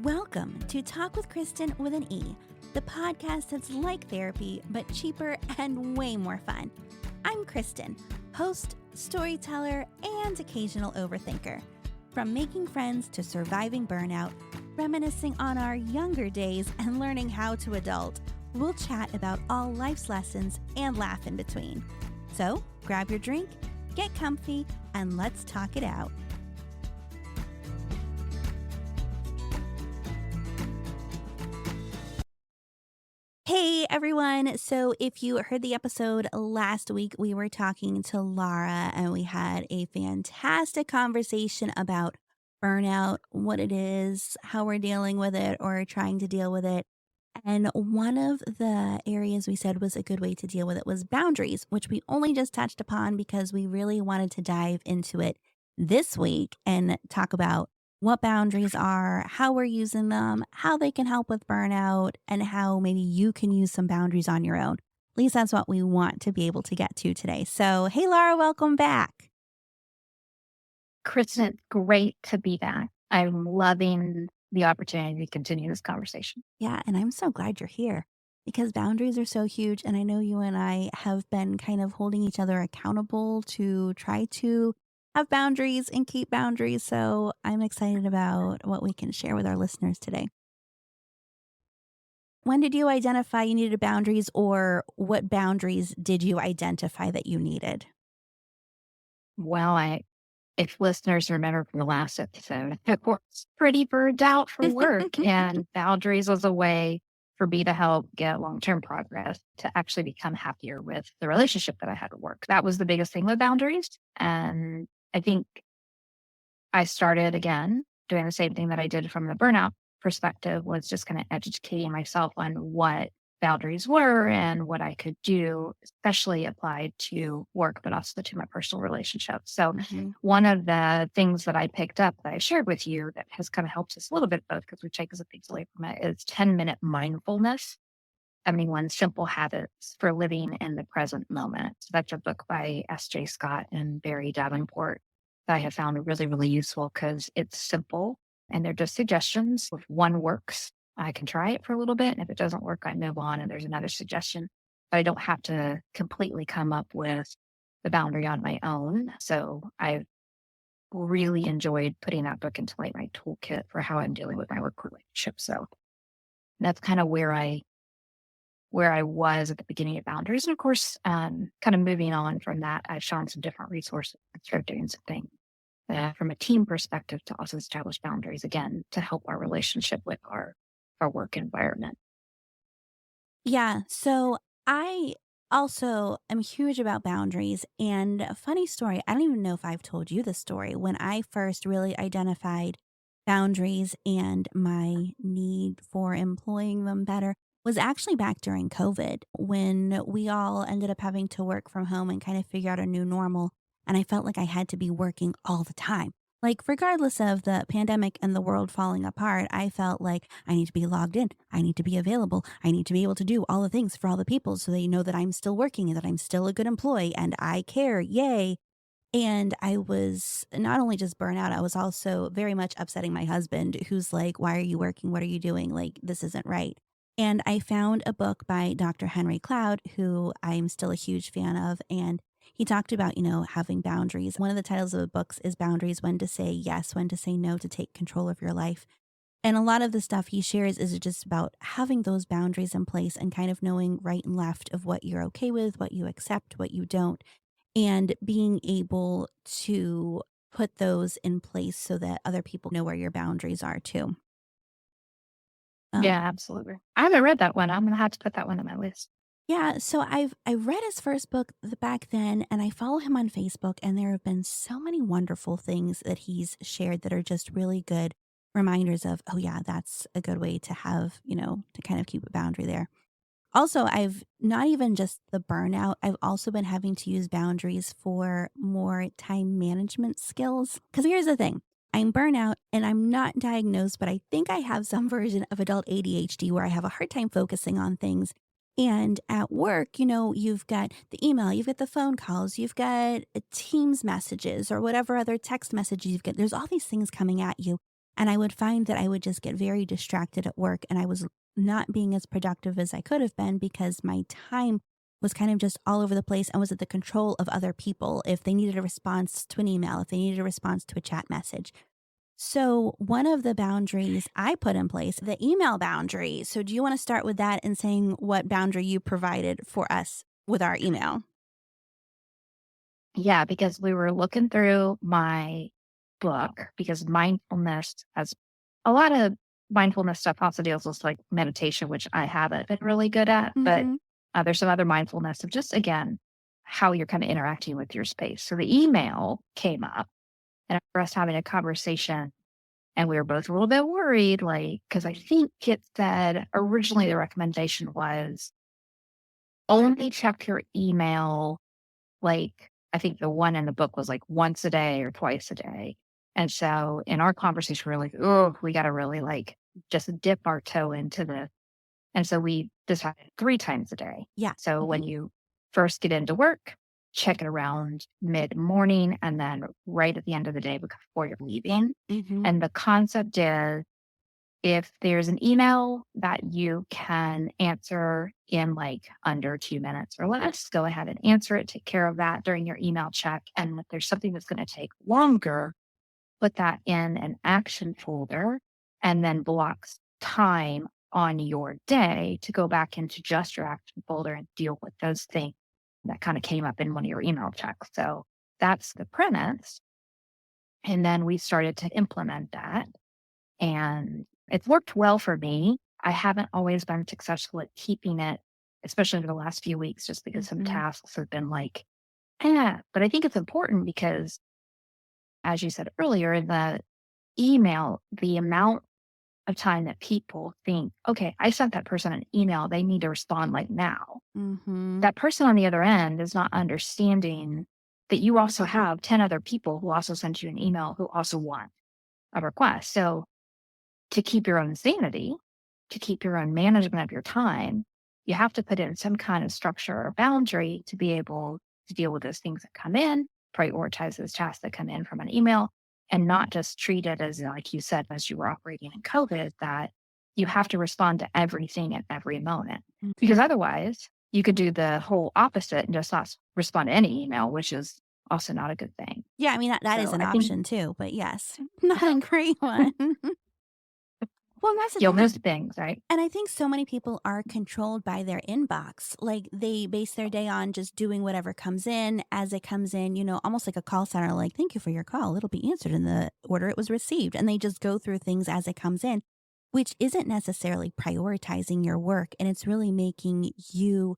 Welcome to Talk with Kristen with an E, the podcast that's like therapy, but cheaper and way more fun. I'm Kristen, host, storyteller, and occasional overthinker. From making friends to surviving burnout, reminiscing on our younger days, and learning how to adult, we'll chat about all life's lessons and laugh in between. So grab your drink, get comfy, and let's talk it out. Hey everyone. So if you heard the episode last week, we were talking to Laura and we had a fantastic conversation about burnout, what it is, how we're dealing with it or trying to deal with it. And one of the areas we said was a good way to deal with it was boundaries, which we only just touched upon because we really wanted to dive into it this week and talk about what boundaries are, how we're using them, how they can help with burnout, and how maybe you can use some boundaries on your own. At least that's what we want to be able to get to today. So, hey, Laura, welcome back. Kristen, it's great to be back. I'm loving the opportunity to continue this conversation. Yeah, and I'm so glad you're here because boundaries are so huge. And I know you and I have been kind of holding each other accountable to try to have boundaries and keep boundaries. So I'm excited about what we can share with our listeners today. When did you identify you needed boundaries, or what boundaries did you identify that you needed? Well, if listeners remember from the last episode, I was pretty burned out from work, and boundaries was a way for me to help get long-term progress to actually become happier with the relationship that I had at work. That was the biggest thing with boundaries. And I think I started again doing the same thing that I did from the burnout perspective, was just kind of educating myself on what boundaries were and what I could do, especially applied to work, but also to my personal relationships. So one of the things that I picked up that I shared with you that has kind of helped us a little bit both because we take some things away from it is 10-minute mindfulness. 71 Simple Habits for Living in the Present Moment. So that's a book by S.J. Scott and Barry Davenport that I have found really, really useful because it's simple and they're just suggestions. If one works, I can try it for a little bit. And if it doesn't work, I move on and there's another suggestion. But I don't have to completely come up with the boundary on my own. So I've really enjoyed putting that book into my toolkit for how I'm dealing with my work relationship. So that's kind of where I was at the beginning of boundaries. And of course, kind of moving on from that, I've shown some different resources and started doing some things from a team perspective to also establish boundaries again to help our relationship with our work environment. Yeah. So I also am huge about boundaries. And a funny story, I don't even know if I've told you this story. When I first really identified boundaries and my need for employing them better was actually back during COVID when we all ended up having to work from home and kind of figure out a new normal. And I felt like I had to be working all the time. Like, regardless of the pandemic and the world falling apart, I felt like I need to be logged in. I need to be available. I need to be able to do all the things for all the people so they know that I'm still working and that I'm still a good employee and I care. Yay. And I was not only just burnout, I was also very much upsetting my husband, who's like, why are you working? What are you doing? Like, this isn't right. And I found a book by Dr. Henry Cloud, who I'm still a huge fan of. And he talked about, having boundaries. One of the titles of the books is Boundaries: When to Say Yes, When to Say No, to take control of your life. And a lot of the stuff he shares is just about having those boundaries in place and kind of knowing right and left of what you're okay with, what you accept, what you don't, and being able to put those in place so that other people know where your boundaries are too. Yeah, absolutely. I haven't read that one. I'm going to have to put that one on my list. Yeah, so I read his first book back then, and I follow him on Facebook, and there have been so many wonderful things that he's shared that are just really good reminders of, oh yeah, that's a good way to have, to kind of keep a boundary there. Also, I've not even just the burnout, I've also been having to use boundaries for more time management skills. Because here's the thing, I'm burnout and I'm not diagnosed, but I think I have some version of adult ADHD where I have a hard time focusing on things. And at work, you've got the email, you've got the phone calls, you've got Teams messages or whatever other text messages you've got. There's all these things coming at you. And I would find that I would just get very distracted at work and I was not being as productive as I could have been because my time was kind of just all over the place and was at the control of other people. If they needed a response to an email, if they needed a response to a chat message. So, one of the boundaries I put in place, the email boundary. So, do you want to start with that and saying what boundary you provided for us with our email? Yeah, because we were looking through my book because mindfulness has a lot of mindfulness stuff also deals with like meditation, which I haven't been really good at, but Mhm. there's some other mindfulness of just again how you're kind of interacting with your space. So the email came up and for us having a conversation and we were both a little bit worried, like, because I think it said originally the recommendation was only check your email like, I think the one in the book was like once a day or twice a day. And so in our conversation, we are like, oh, we got to really like just dip our toe into this. And so we decided 3 times a day. Yeah. So Mhm. when you first get into work, check it around mid morning and then right at the end of the day before you're leaving. Mhm. And the concept is if there's an email that you can answer in like under 2 minutes or less, go ahead and answer it. Take care of that during your email check. And if there's something that's going to take longer, put that in an action folder and then blocks time on your day to go back into just your action folder and deal with those things that kind of came up in one of your email checks. So that's the premise. And then we started to implement that. And it's worked well for me. I haven't always been successful at keeping it, especially over the last few weeks, just because some Mhm. tasks have been like, eh. But I think it's important because, as you said earlier, in the email, the amount of time that people think, okay, I sent that person an email, they need to respond like now. Mhm. That person on the other end is not understanding that you also have 10 other people who also sent you an email who also want a request. So to keep your own sanity, to keep your own management of your time, you have to put in some kind of structure or boundary to be able to deal with those things that come in, prioritize those tasks that come in from an email, and not just treat it as, like you said, as you were operating in COVID, that you have to respond to everything at every moment. Because otherwise, you could do the whole opposite and just not respond to any email, which is also not a good thing. Yeah, I mean, that is So an I think option too, but yes, not a great one. Well, and that's the you'll thing. miss things, right? And I think so many people are controlled by their inbox. Like they base their day on just doing whatever comes in as it comes in, almost like a call center, like, thank you for your call. It'll be answered in the order it was received. And they just go through things as it comes in, which isn't necessarily prioritizing your work. And it's really making you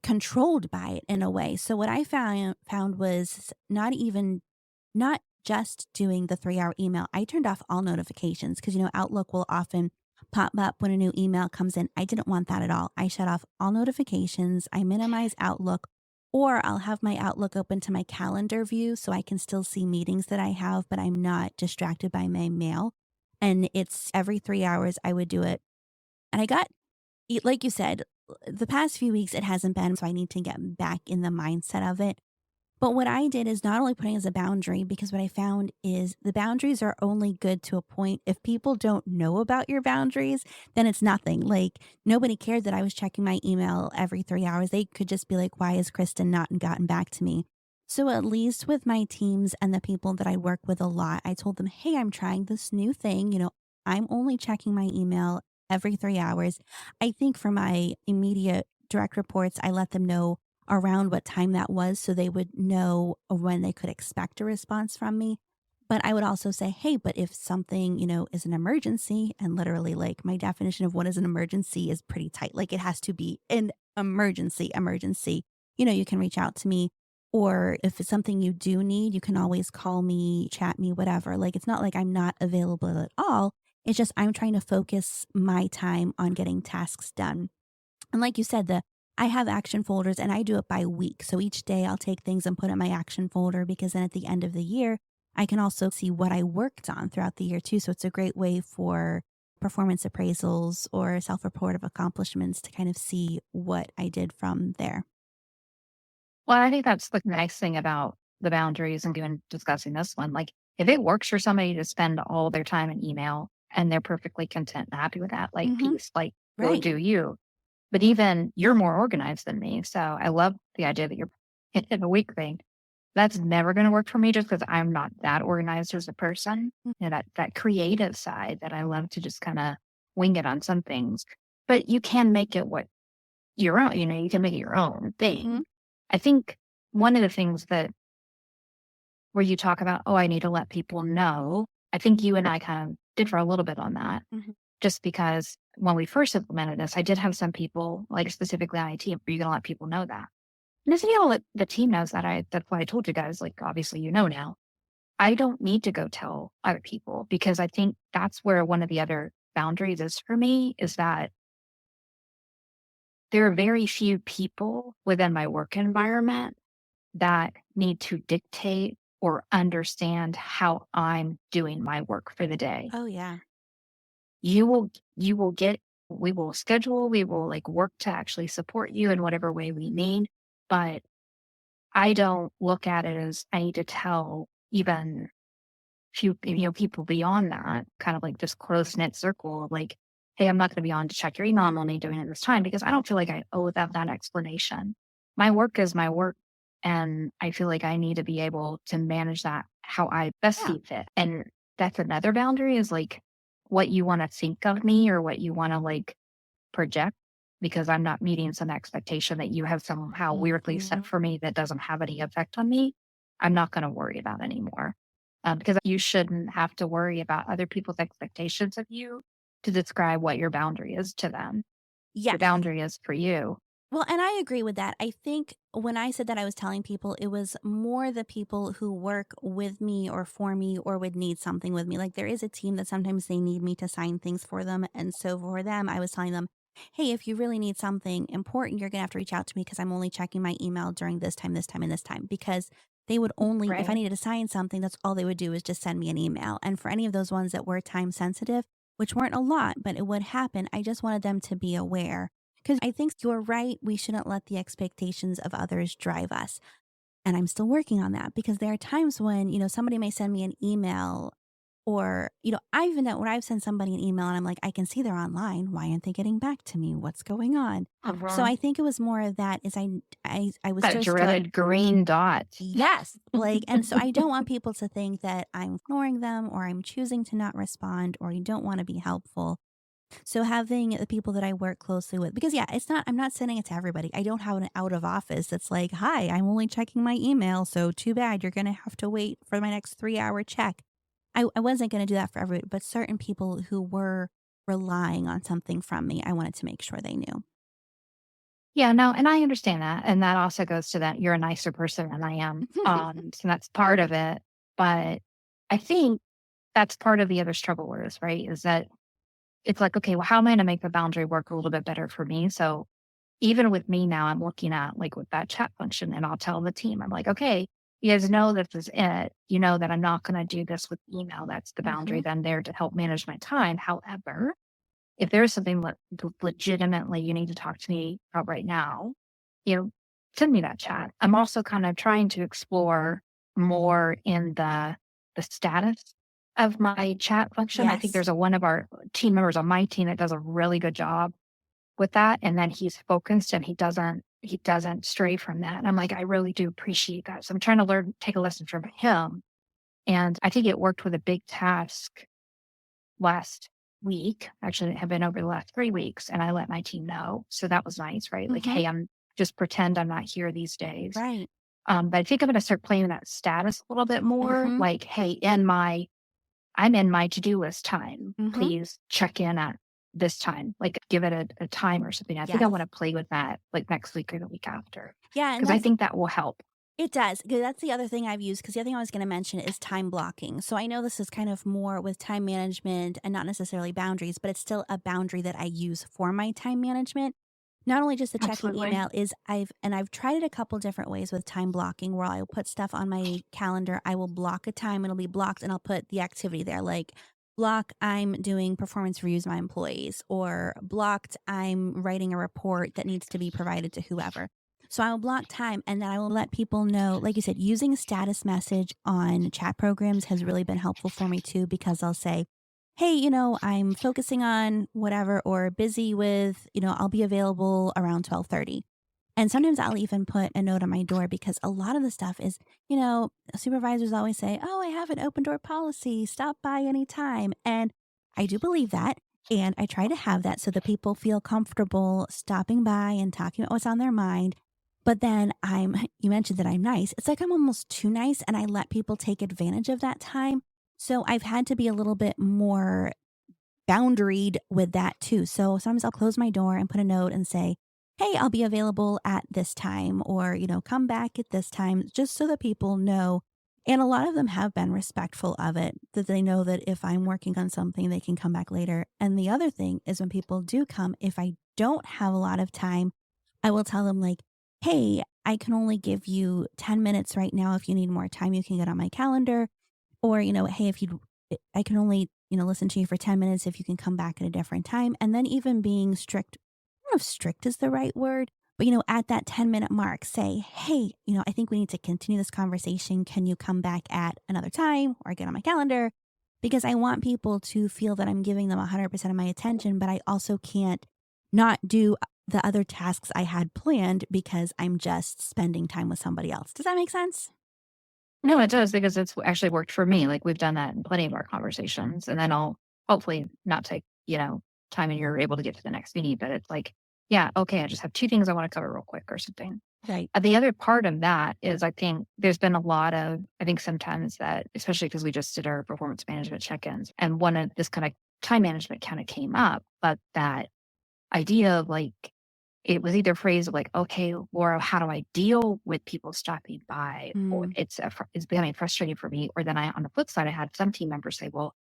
controlled by it in a way. So what I found was not just doing the 3-hour email. I turned off all notifications because Outlook will often pop up when a new email comes in. I didn't want that at all. I shut off all notifications. I minimize Outlook, or I'll have my Outlook open to my calendar view so I can still see meetings that I have, but I'm not distracted by my mail. And it's every 3 hours I would do it. And like you said, the past few weeks it hasn't been, so I need to get back in the mindset of it. But what I did is not only putting as a boundary, because what I found is the boundaries are only good to a point. If people don't know about your boundaries, then it's nothing. Like nobody cared that I was checking my email every 3 hours. They could just be like, why has Kristen not gotten back to me? So at least with my teams and the people that I work with a lot, I told them, hey, I'm trying this new thing. I'm only checking my email every 3 hours. I think for my immediate direct reports, I let them know around what time that was so they would know when they could expect a response from me. But I would also say, hey, but if something, is an emergency, and literally, like, my definition of what is an emergency is pretty tight. Like, it has to be an emergency. You can reach out to me. Or if it's something you do need, you can always call me, chat me, whatever. Like, it's not like I'm not available at all. It's just I'm trying to focus my time on getting tasks done. And like you said, the I have action folders and I do it by week. So each day I'll take things and put in my action folder because then at the end of the year, I can also see what I worked on throughout the year too. So it's a great way for performance appraisals or self-report of accomplishments to kind of see what I did from there. Well, I think that's the nice thing about the boundaries and even discussing this one. Like, If it works for somebody to spend all their time in email and they're perfectly content and happy with that, like, Mhm. peace, like, go Right. do you. But even you're more organized than me. So I love the idea that you're in a week thing. That's never going to work for me just because I'm not that organized as a person. Mm, That creative side that I love to just kind of wing it on some things. But you can make it what your own, you can make it your own mhm, thing. I think one of the things that where you talk about, oh, I need to let people know. I think you and I kind of differ a little bit on that mhm. just because when we first implemented this, I did have some people, like specifically on IT, are you going to let people know that? And I said, yeah, well, the team knows that. That's why I told you guys, like, obviously, now. I don't need to go tell other people because I think that's where one of the other boundaries is for me is that there are very few people within my work environment that need to dictate or understand how I'm doing my work for the day. Oh, yeah. You will get we will schedule, we will like work to actually support you in whatever way we need, but I don't look at it as I need to tell even few people beyond that, kind of like this close knit circle of like, hey, I'm not going to be on to check your email. I'm only doing it this time because I don't feel like I owe them that explanation. My work is my work. And I feel like I need to be able to manage that how I best Yeah. see fit. And that's another boundary is like what you want to think of me or what you want to like project because I'm not meeting some expectation that you have somehow weirdly set Mhm. for me that doesn't have any effect on me. I'm not going to worry about anymore. Because you shouldn't have to worry about other people's expectations of you to describe what your boundary is to them. Your Yes. boundary is for you. Well, and I agree with that. I think when I said that I was telling people, it was more the people who work with me or for me or would need something with me. Like there is a team that sometimes they need me to sign things for them. And so for them, I was telling them, hey, if you really need something important, you're going to have to reach out to me because I'm only checking my email during this time, and this time. Because they would only, if I Right. needed to sign something, that's all they would do is just send me an email. And for any of those ones that were time sensitive, which weren't a lot, but it would happen, I just wanted them to be aware because I think you're right. We shouldn't let the expectations of others drive us. And I'm still working on that because there are times when, somebody may send me an email or, I even know when I've sent somebody an email and I'm like, I can see they're online. Why aren't they getting back to me? What's going on? So Uh-huh. I think it was more of that is I was That just like, dreaded green dot. yes, like, and so I don't want people to think that I'm ignoring them or I'm choosing to not respond or you don't want to be helpful. So having the people that I work closely with, because yeah, I'm not sending it to everybody. I don't have an out of office that's like, hi, I'm only checking my email. So too bad. You're going to have to wait for my next 3 hour check. I wasn't going to do that for everybody, but certain people who were relying on something from me, I wanted to make sure they knew. Yeah, no, and I understand that. And that also goes to that you're a nicer person than I am. So that's part of it. But I think that's part of the other struggle is, right? Is that it's like, okay, well, how am I going to make the boundary work a little bit better for me? So even with me now, I'm looking at like with that chat function and I'll tell the team, I'm like, okay, you guys know this is it. You know that I'm not going to do this with email. That's the boundary Hmm. then there to help manage my time. However, if there's something legitimately you need to talk to me about right now, you know, send me that chat. I'm also kind of trying to explore more in the status of my chat function. I think Yes. there's one of our team members on my team that does a really good job with that, and then he's focused and he doesn't stray from that. And I'm like, I really do appreciate that. So I'm trying to take a lesson from him. And I think it worked with a big task last week. Actually, it had been over the last 3 weeks, and I let my team know. So that was nice, right? Like, Hmm. hey, I'm just pretend I'm not here these days. Right. But I think I'm gonna start playing that status a little bit more. Hmm. Like, hey, I'm in my to-do list time. Hmm. Please check in at this time. Like give it a time or something. I think I Yes. want to play with that like next week or the week after. Yeah. And Because I that's think that will help. It does. 'Cause that's the other thing I've used, because the other thing I was gonna mention is time blocking. So I know this is kind of more with time management and not necessarily boundaries, but it's still a boundary that I use for my time management. Not only just the checking Absolutely. email is I've tried it a couple different ways with time blocking where I'll put stuff on my calendar. I will block a time, it'll be blocked, and I'll put the activity there, like block I'm doing performance reviews of my employees, or blocked I'm writing a report that needs to be provided to whoever. So I will block time and then I will let people know, like you said, using a status message on chat programs has really been helpful for me too, because I'll say, hey, I'm focusing on whatever or busy with, I'll be available around 12:30. And sometimes I'll even put a note on my door because a lot of the stuff is, supervisors always say, oh, I have an open door policy, stop by anytime. And I do believe that. And I try to have that so that people feel comfortable stopping by and talking about what's on their mind. But then you mentioned that I'm nice. It's like I'm almost too nice and I let people take advantage of that time. So I've had to be a little bit more boundaried with that too. So sometimes I'll close my door and put a note and say, hey, I'll be available at this time or, come back at this time just so that people know. And a lot of them have been respectful of it, that they know that if I'm working on something, they can come back later. And the other thing is when people do come, if I don't have a lot of time, I will tell them, like, hey, I can only give you 10 minutes right now. If you need more time, you can get on my calendar. Or, hey, if you I can only, listen to you for 10 minutes if you can come back at a different time. And then even being strict, I don't know if strict is the right word, but, at that 10-minute mark, say, hey, I think we need to continue this conversation. Can you come back at another time or get on my calendar? Because I want people to feel that I'm giving them 100% of my attention, but I also can't not do the other tasks I had planned because I'm just spending time with somebody else. Does that make sense? No, it does because it's actually worked for me. Like we've done that in plenty of our conversations. And then I'll hopefully not take, time and you're able to get to the next meeting. But it's like, yeah, okay, I just have two things I want to cover real quick or something. Right. The other part of that is I think there's been a lot of, I think sometimes that, especially because we just did our performance management check ins and one of this kind of time management kind of came up, but that idea of like, it was either phrased of like, okay, Laura, how do I deal with people stopping by? Or Mm. it's becoming frustrating for me. Or then on the flip side, I had some team members say, well,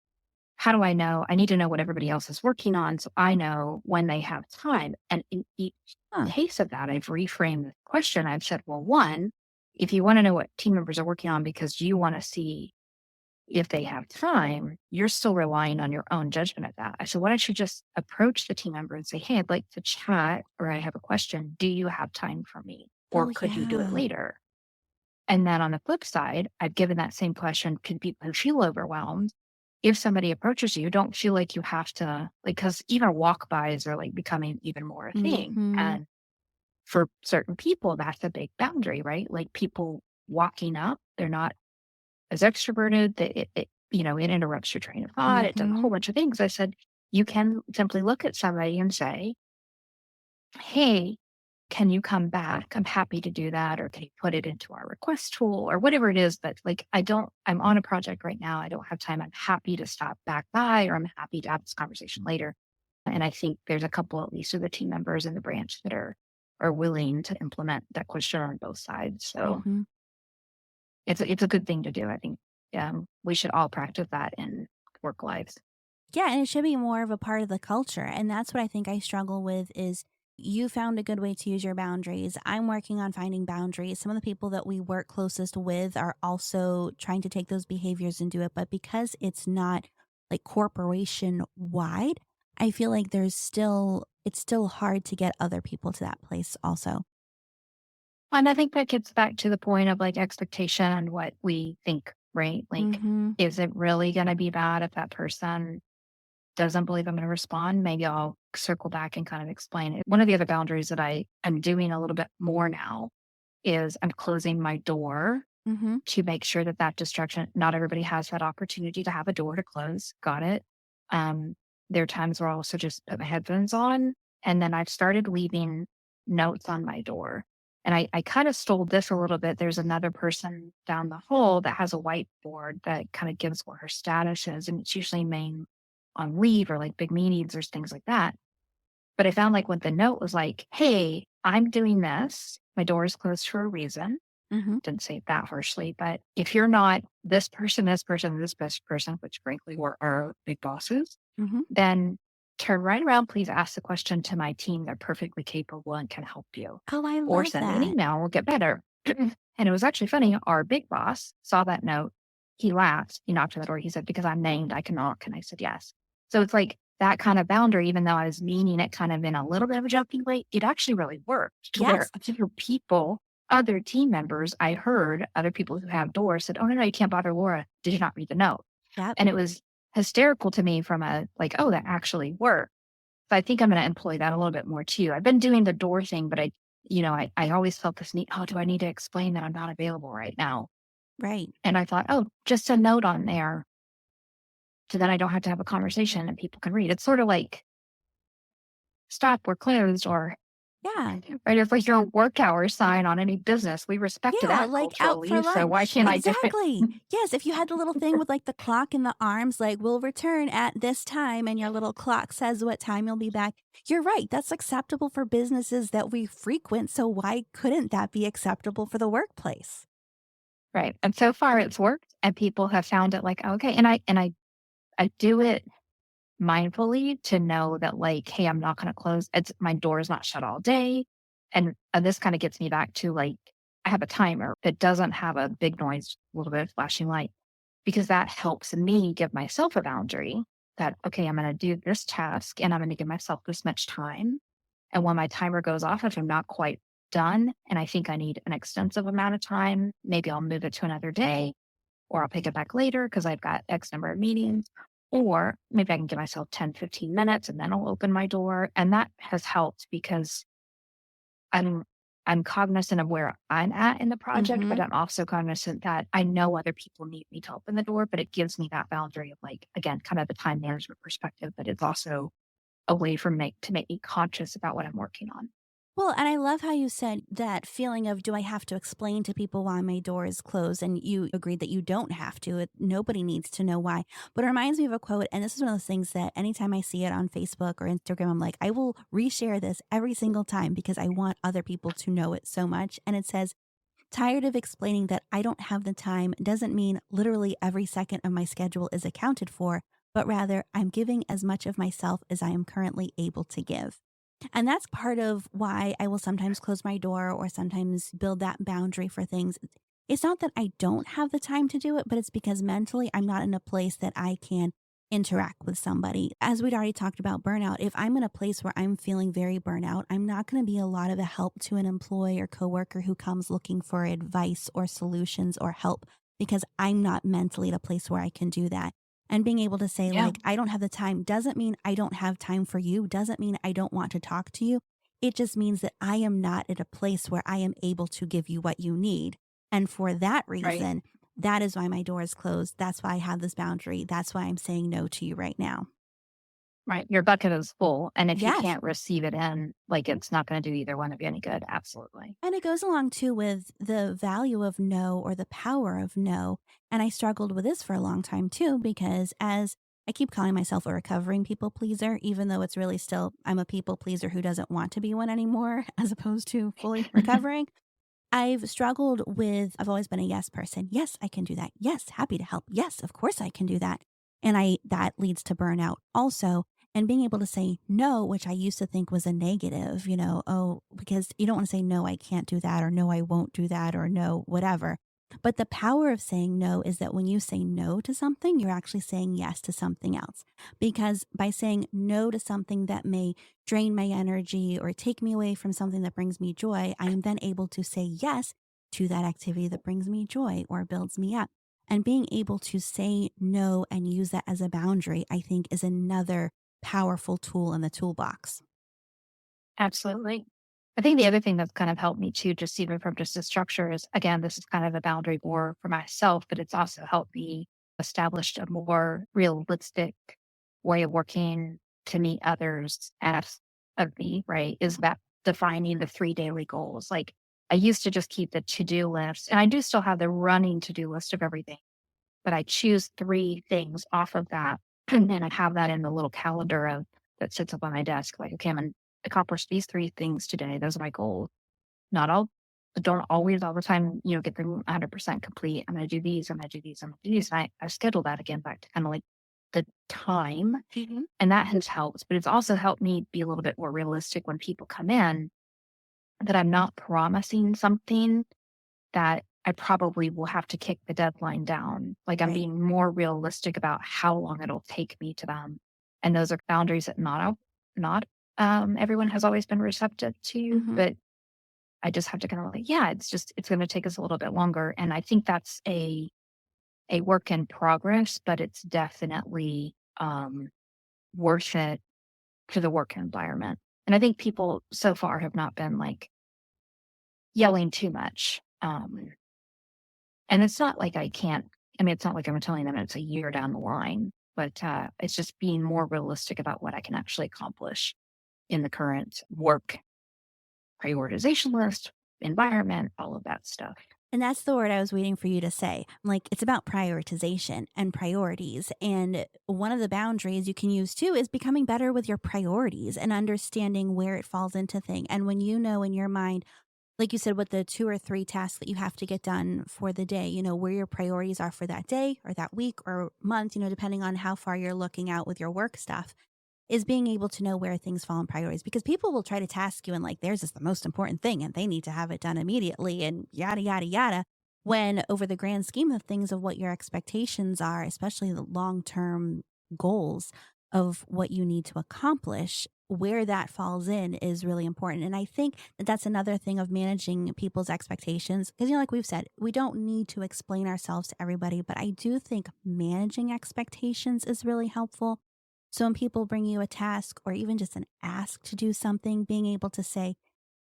how do I know? I need to know what everybody else is working on so I know when they have time. And in each Huh. case of that, I've reframed the question. I've said, well, one, if you want to know what team members are working on because you want to see if they have time, you're still relying on your own judgment at that. I said, why don't you just approach the team member and say, hey, I'd like to chat or I have a question. Do you have time for me? Or Oh, could you do it yeah. later? And then on the flip side, I've given that same question. Could people who feel overwhelmed, if somebody approaches you, don't feel like you have to, like, because even walk-bys are like becoming even more a thing. Mhm. And for certain people, that's a big boundary, right? Like people walking up, they're not as extroverted, that it interrupts your train of thought. It does a whole Mhm. bunch of things. I said, you can simply look at somebody and say, hey, can you come back? I'm happy to do that. Or can you put it into our request tool or whatever it is? But like, I'm on a project right now. I don't have time. I'm happy to stop back by or I'm happy to have this conversation later. And I think there's a couple, at least of the team members in the branch that are willing to implement that question on both sides. So Mhm. it's a good thing to do. I think we should all practice that in work lives. Yeah, and it should be more of a part of the culture, and that's what I think I struggle with is you found a good way to use your boundaries. I'm working on finding boundaries. Some of the people that we work closest with are also trying to take those behaviors and do it, but because it's not like corporation wide, I feel like it's still hard to get other people to that place also. And I think that gets back to the point of like expectation and what we think, right? Like, Mhm. is it really going to be bad if that person doesn't believe I'm going to respond? Maybe I'll circle back and kind of explain it. One of the other boundaries that I am doing a little bit more now is I'm closing my door Mhm. to make sure that that distraction, not everybody has that opportunity to have a door to close. Got it. Um, there are times where I'll also just put my headphones on and then I've started leaving notes on my door. And I kind of stole this a little bit. There's another person down the hall that has a whiteboard that kind of gives where her status is. And it's usually main on leave or like big meetings or things like that. But I found like when the note was like, hey, I'm doing this. My door is closed for a reason. Mhm. Didn't say it that harshly, but if you're not this person, this best person, which frankly were our big bosses, Mhm. then turn right around. Please ask the question to my team. They're perfectly capable and can help you. Oh, I Or love send me an that. email. We'll get better. And it was actually funny. Our big boss saw that note. He laughed. He knocked on the door. He said, because I'm named, I can knock. And I said, yes. So it's like that kind of boundary, even though I was meaning it kind of in a little bit of a joking way, it actually really worked to where Yes. other people, other team members, I heard other people who have doors said, "Oh, no, no, you can't bother Laura. Did you not read the note?" Yep. And it was hysterical to me from a like, oh, that actually worked. So I think I'm going to employ that a little bit more too. I've been doing the door thing, but I always felt this need, oh, do I need to explain that I'm not available right now? Right. And I thought, oh, just a note on there so then I don't have to have a conversation and people can read. It's sort of like, stop, we're closed, or Yeah. right. It's like your work hour sign on any business. We respect Yeah, that like out for culturally. So why lunch. can't I do it? Exactly. Yes, if you had the little thing with like the clock and the arms, like we'll return at this time, and your little clock says what time you'll be back. You're right. That's acceptable for businesses that we frequent. So why couldn't that be acceptable for the workplace? Right. And so far it's worked and people have found it like, okay. And I do it mindfully to know that like, hey, I'm not going to close. It's my door is not shut all day. And this kind of gets me back to like, I have a timer that doesn't have a big noise, a little bit of flashing light, because that helps me give myself a boundary that, okay, I'm going to do this task and I'm going to give myself this much time. And when my timer goes off, if I'm not quite done and I think I need an extensive amount of time, maybe I'll move it to another day or I'll pick it back later because I've got X number of meetings. Or maybe I can give myself 10, 15 minutes and then I'll open my door. And that has helped because I'm I'm cognizant of where I'm at in the project, Hmm. but I'm also cognizant that I know other people need me to open the door, but it gives me that boundary of like, again, kind of the time management perspective, but it's also a way for me to make me conscious about what I'm working on. Well, and I love how you said that feeling of, do I have to explain to people why my door is closed? And you agreed that you don't have to. Nobody needs to know why. But it reminds me of a quote. And this is one of those things that anytime I see it on Facebook or Instagram, I'm like, I will reshare this every single time because I want other people to know it so much. And it says, tired of explaining that I don't have the time doesn't mean literally every second of my schedule is accounted for, but rather I'm giving as much of myself as I am currently able to give. And that's part of why I will sometimes close my door or sometimes build that boundary for things. It's not that I don't have the time to do it, but it's because mentally I'm not in a place that I can interact with somebody. As we'd already talked about burnout, if I'm in a place where I'm feeling very burnout, I'm not going to be a lot of a help to an employee or coworker who comes looking for advice or solutions or help because I'm not mentally at a place where I can do that. And being able to say, Yeah. like, I don't have the time doesn't mean I don't have time for you, doesn't mean I don't want to talk to you. It just means that I am not at a place where I am able to give you what you need. And for that Right. reason, that is why my door is closed. That's why I have this boundary. That's why I'm saying no to you right now. Right. Your bucket is full. And if you Yes. can't receive it in, like it's not going to do either one of you any good. Absolutely. And it goes along too with the value of no or the power of no. And I struggled with this for a long time too, because as I keep calling myself a recovering people pleaser, even though it's really still, I'm a people pleaser who doesn't want to be one anymore, as opposed to fully recovering. I've struggled with, I've always been a yes person. Yes, I can do that. Yes, happy to help. Yes, of course I can do that. And that leads to burnout also. And being able to say no, which I used to think was a negative, oh, because you don't want to say, no, I can't do that, or no, I won't do that, or no, whatever. But the power of saying no is that when you say no to something, you're actually saying yes to something else. Because by saying no to something that may drain my energy or take me away from something that brings me joy, I am then able to say yes to that activity that brings me joy or builds me up. And being able to say no and use that as a boundary, I think, is another powerful tool in the toolbox. Absolutely. I think the other thing that's kind of helped me too, just even from just the structure is again, this is kind of a boundary more for myself, but it's also helped me establish a more realistic way of working to meet others as of me, right? Is that defining the 3 daily goals. Like I used to just keep the to-do list and I do still have the running to-do list of everything, but I choose 3 things off of that. And then I have that in the little calendar of that sits up on my desk. Like, okay, I'm going to accomplish these 3 things today. Those are my goals. Not all, don't always all the time, get them 100% complete. I'm going to do these. I'm going to do these. I'm going to do these. And I schedule that again back to kind of like the time. Mhm. And that has helped, but it's also helped me be a little bit more realistic when people come in that I'm not promising something that I probably will have to kick the deadline down. Like I'm Right. being more realistic about how long it'll take me to them. And those are boundaries that not everyone has always been receptive to, Mhm. but I just have to kind of like, yeah, it's going to take us a little bit longer. And I think that's a work in progress, but it's definitely worth it to the work environment. And I think people so far have not been like yelling too much. And it's not like I can't, I mean, it's not like I'm telling them it's a year down the line, but it's just being more realistic about what I can actually accomplish in the current work prioritization list, environment, all of that stuff. And that's the word I was waiting for you to say. Like, it's about prioritization and priorities. And one of the boundaries you can use too is becoming better with your priorities and understanding where it falls into thing. And when you know in your mind, like you said, with the 2 or 3 tasks that you have to get done for the day, where your priorities are for that day or that week or month, depending on how far you're looking out with your work stuff, is being able to know where things fall in priorities, because people will try to task you and like theirs is the most important thing and they need to have it done immediately and yada yada yada, when over the grand scheme of things of what your expectations are, especially the long-term goals of what you need to accomplish, where that falls in is really important. And I think that that's another thing of managing people's expectations, because like we've said, we don't need to explain ourselves to everybody, but I do think managing expectations is really helpful. So when people bring you a task or even just an ask to do something, being able to say,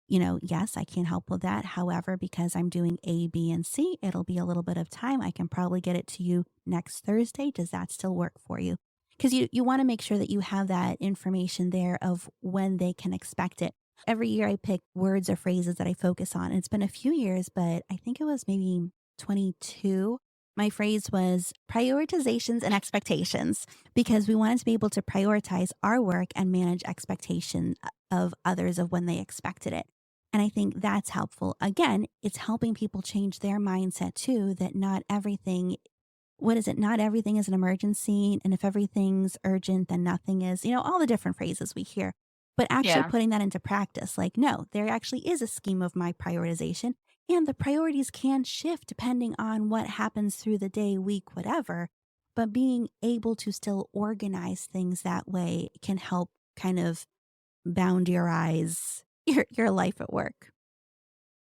yes, I can help with that. However, because I'm doing A, B, and C, it'll be a little bit of time. I can probably get it to you next Thursday. Does that still work for you? Because you want to make sure that you have that information there of when they can expect it. Every year I pick words or phrases that I focus on. It's been a few years, but I think it was maybe 22. My phrase was prioritizations and expectations, because we wanted to be able to prioritize our work and manage expectation of others of when they expected it. And I think that's helpful. Again, it's helping people change their mindset too, that not everything, what is it? Not everything is an emergency. And if everything's urgent, then nothing is, all the different phrases we hear. But actually Yeah. putting that into practice, like, no, there actually is a scheme of my prioritization. And the priorities can shift depending on what happens through the day, week, whatever. But being able to still organize things that way can help kind of boundarize your life at work.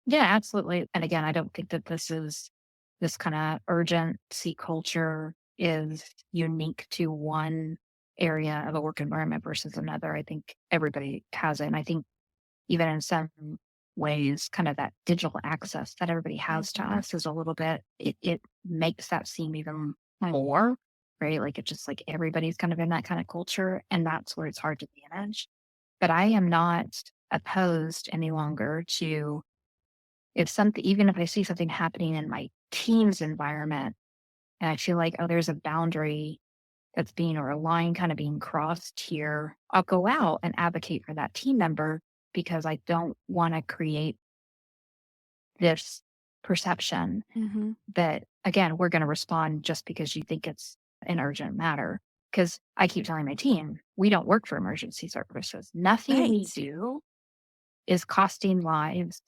Yeah, absolutely. And again, I don't think that this kind of urgency culture is unique to one area of a work environment versus another. I think everybody has it. And I think even in some ways, kind of that digital access that everybody has to Mhm. us is a little bit, it makes that seem even more, right? Like it's just like everybody's kind of in that kind of culture. And that's where it's hard to manage. But I am not opposed any longer to if something, even if I see something happening in my team's environment and I feel like, oh, there's a boundary that's being or a line kind of being crossed here, I'll go out and advocate for that team member because I don't want to create this perception Mhm. that, again, we're going to respond just because you think it's an urgent matter. Because I keep telling my team, we don't work for emergency services. Nothing we Right. do is costing lives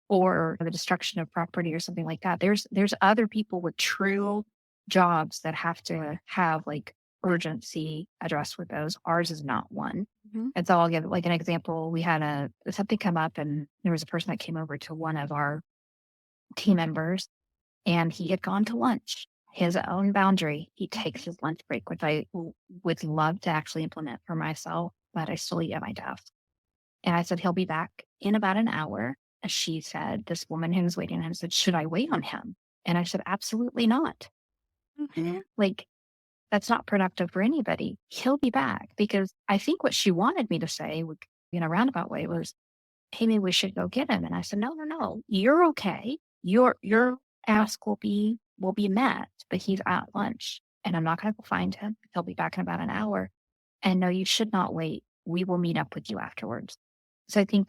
or the destruction of property or something like that. There's other people with true jobs that have to have like urgency addressed with those. Ours is not one. Mhm. And so I'll give like an example. We had something come up and there was a person that came over to one of our team members and he had gone to lunch. His own boundary. He takes his lunch break, which would love to actually implement for myself, but I still eat at my desk. And I said, he'll be back in about an hour. And she said, this woman who was waiting on him said, should I wait on him? And I said, absolutely not. Mhm. Like, that's not productive for anybody. He'll be back because I think what she wanted me to say in a roundabout way was, hey, maybe we should go get him. And I said, no, no, no, you're okay. Your ask will be met, but he's at lunch and I'm not going to go find him. He'll be back in about an hour. And no, you should not wait. We will meet up with you afterwards. So I think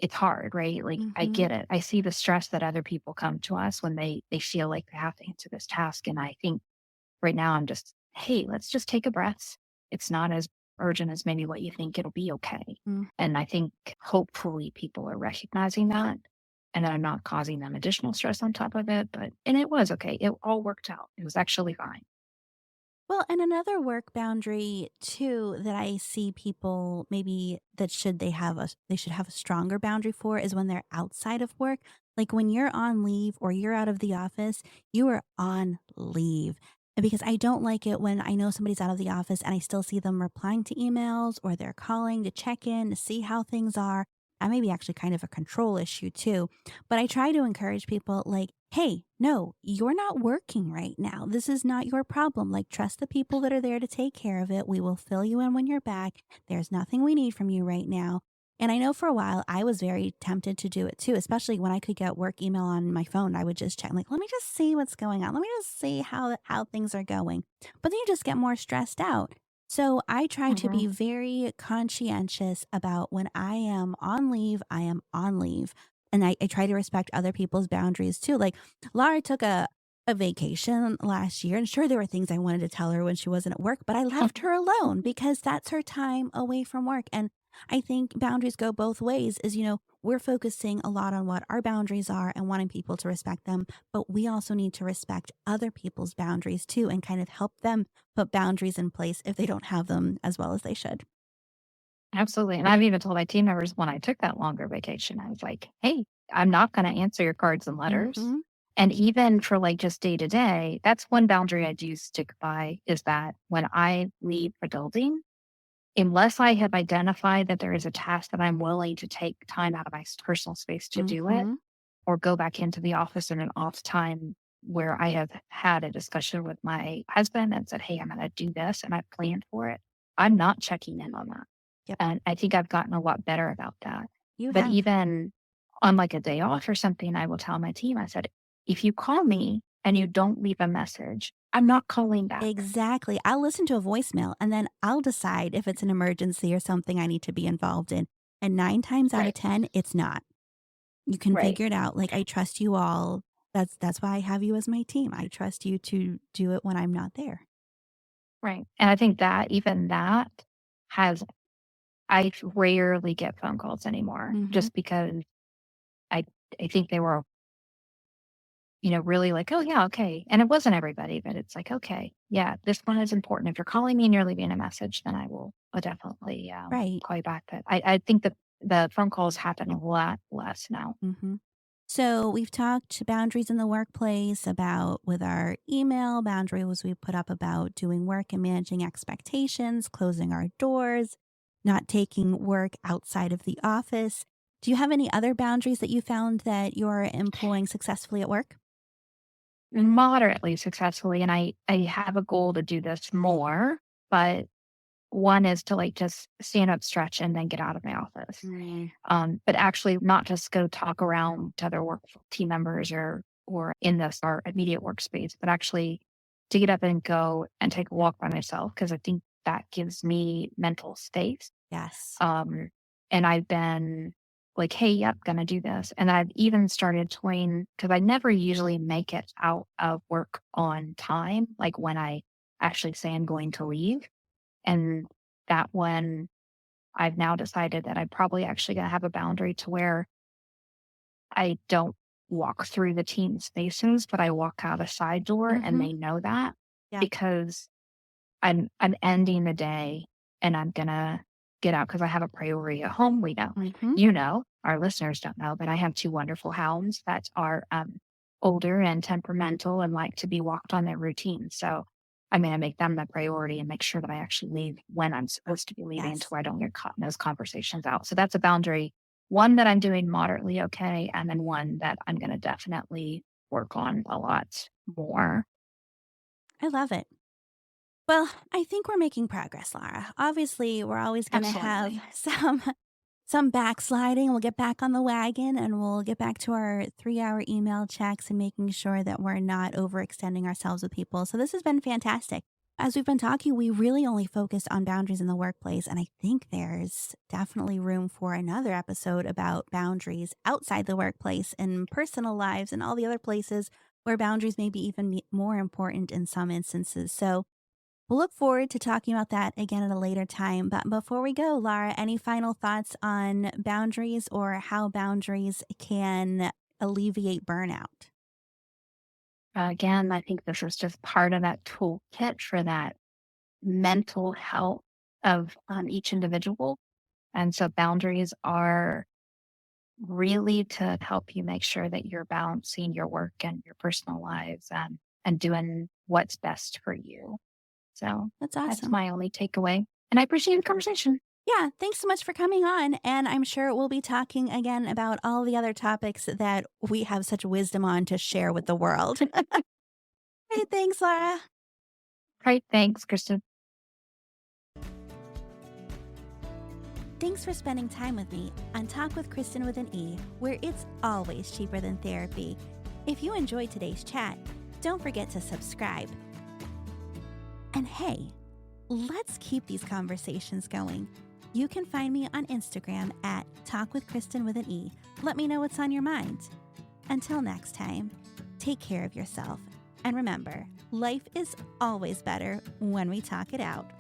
it's hard, right? Like I Mhm. get it. I see the stress that other people come to us when they feel like they have to answer this task. And I think right now I'm just, hey, let's just take a breath. It's not as urgent as maybe what you think. It'll be okay. Mm. And I think hopefully people are recognizing that and that I'm not causing them additional stress on top of it. And it was okay. It all worked out. It was actually fine. Well, and another work boundary too that I see people maybe that they should have a stronger boundary for is when they're outside of work. Like when you're on leave or you're out of the office, you are on leave. And because I don't like it when I know somebody's out of the office and I still see them replying to emails or they're calling to check in to see how things are. That may be actually kind of a control issue too. But I try to encourage people like, hey, no, you're not working right now. This is not your problem. Like, trust the people that are there to take care of it. We will fill you in when you're back. There's nothing we need from you right now. And I know for a while I was very tempted to do it too, especially when I could get work email on my phone. I would just check, like, let me just see what's going on. Let me just see how things are going. But then you just get more stressed out. So I try to be Mhm. very conscientious about when I am on leave, I am on leave. And I try to respect other people's boundaries too. Like Laura took a vacation last year, and sure, there were things I wanted to tell her when she wasn't at work, but I left her alone because that's her time away from work. And I think boundaries go both ways is, we're focusing a lot on what our boundaries are and wanting people to respect them, but we also need to respect other people's boundaries too and kind of help them put boundaries in place if they don't have them as well as they should. Absolutely, and I've even told my team members when I took that longer vacation, I was like, "Hey, I'm not gonna answer your cards and letters." Mhm. And even for, like, just day to day, that's one boundary I do stick by is that when I leave the building, unless I have identified that there is a task that I'm willing to take time out of my personal space to do it, Mhm. or go back into the office in an off time where I have had a discussion with my husband and said, "Hey, I'm gonna do this," and I've planned for it, I'm not checking in on that. Yep. And I think I've gotten a lot better about that. You But have. even on like a day off or something, I will tell my team, I said, if you call me and you don't leave a message, I'm not calling back. Exactly. I'll listen to a voicemail and then I'll decide if it's an emergency or something I need to be involved in. And 9 times out of Right. 10, it's not. You can Right. figure it out. Like, I trust you all. That's why I have you as my team. I trust you to do it when I'm not there. Right. And I think that even that has, I rarely get phone calls anymore Mhm. just because I, I think they were, really like, oh, yeah, okay. And it wasn't everybody, but it's like, okay, yeah, this one is important. If you're calling me and you're leaving a message, then I'll definitely Right. call you back. But I think that the phone calls happen a lot less now. Mhm. So we've talked boundaries in the workplace about with our email boundaries we put up about doing work and managing expectations, closing our doors, not taking work outside of the office. Do you have any other boundaries that you found that you're employing successfully at work? Moderately successfully, and I have a goal to do this more, but one is to, like, just stand up, stretch, and then get out of my office. Mm. But actually not just go talk around to other work team members or in this our immediate workspace, but actually to get up and go and take a walk by myself because I think that gives me mental space. Yes. Um, and I've been like, "Hey, yep, gonna do this." And I've even started toying because I never usually make it out of work on time, like when I actually say I'm going to leave. And that one, I've now decided that I'm probably actually gonna have a boundary to where I don't walk through the team spaces, but I walk out a side door and Mhm. they know that Yeah. because I'm ending the day and I'm gonna get out because I have a priority at home. We know. Mhm. Our listeners don't know, but I have 2 wonderful hounds that are, older and temperamental and like to be walked on their routine. So I'm gonna make them the priority and make sure that I actually leave when I'm supposed to be leaving to Yes. where I don't get caught in those conversations out. So that's a boundary, one that I'm doing moderately okay, and then one that I'm gonna definitely work on a lot more. I love it. Well, I think we're making progress, Laura. Obviously, we're always going to have Absolutely. some backsliding. We'll get back on the wagon and we'll get back to our 3-hour email checks and making sure that we're not overextending ourselves with people. So this has been fantastic. As we've been talking, we really only focused on boundaries in the workplace, and I think there's definitely room for another episode about boundaries outside the workplace and personal lives and all the other places where boundaries may be even more important in some instances. So we'll look forward to talking about that again at a later time. But before we go, Laura, any final thoughts on boundaries or how boundaries can alleviate burnout? Again, I think this is just part of that toolkit for that mental health of each individual. And so boundaries are really to help you make sure that you're balancing your work and your personal lives and doing what's best for you. So That's that's awesome. my only takeaway. And I appreciate the conversation. Yeah, thanks so much for coming on. And I'm sure we'll be talking again about all the other topics that we have such wisdom on to share with the world. Hey, thanks, Laura. Great. Thanks, Kristen. Thanks for spending time with me on Talk with Kristen with an E, where it's always cheaper than therapy. If you enjoyed today's chat, don't forget to subscribe. And hey, let's keep these conversations going. You can find me on Instagram at Talk with Kristen with an E. Let me know what's on your mind. Until next time, take care of yourself. And remember, life is always better when we talk it out.